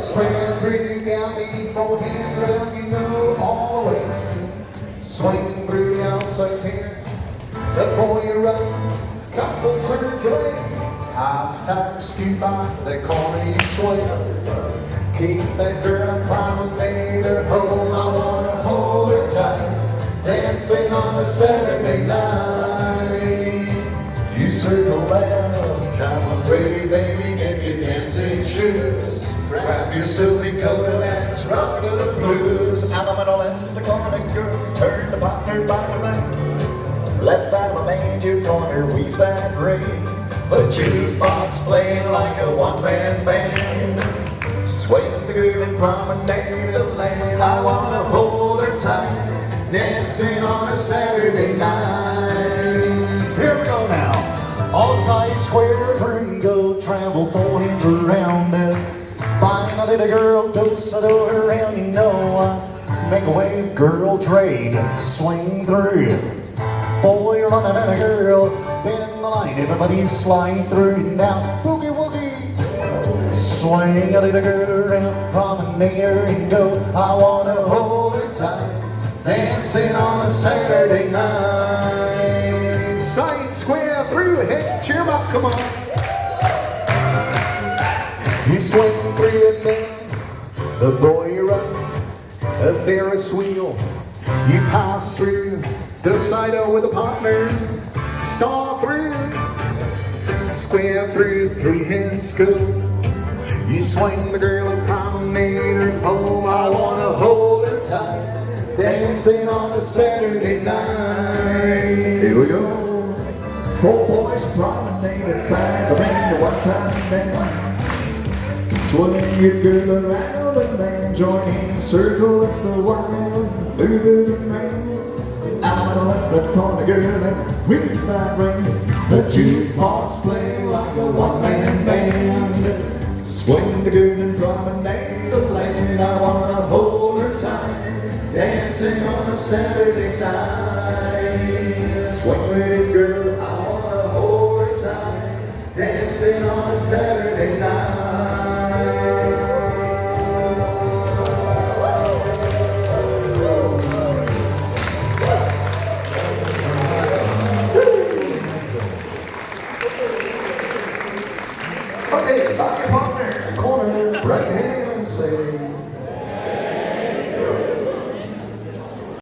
Swinging through, got me 4 hands around, you know, all the way. Swinging through the outside here, the boy you run, couple circulate. Half tack, scoot back, the corner you swing. Keep that girl promenade her home, I wanna hold her tight. Dancing on a Saturday night. You circle left, come on pretty baby, get your dancing shoes. Grab your silky coat and let's rock the blues. I'm on the left, the corner girl, turn the partner back to back. Left arm made your corner, weave that ring. The jukebox playing like a one-man band. Swing the girl and promenade the lane. I wanna hold her tight, dancing on a Saturday night. Here we go now. On side square, 3 go, travel 4 hands around it. Find a little girl, dose a door around, you know. Make a wave, girl, trade, swing through. Boy running and a girl, bend the line, everybody's slide through. Now, boogie woogie. Swing a little girl around, promenade her and go. I wanna hold her tight, dancing on a Saturday night. Side square through, heads cheer 'em up, come on. You swing through and then the boy you run, a Ferris wheel. You pass through, duck side out with a partner, star through, square through, 3 hands go. You swing the girl and promenade her home. I wanna hold her tight, dancing on a Saturday night. Here we go. 4 boys promenade inside the ring, one time down. Swing your girl around and then join in, circle up the wild, move it around. I'm gonna left the corner girl and reach that ring. The jukebox playing like a one-man band. Swing the girl and promenade the lane. I wanna hold her tight, dancing on a Saturday night. Swing with it girl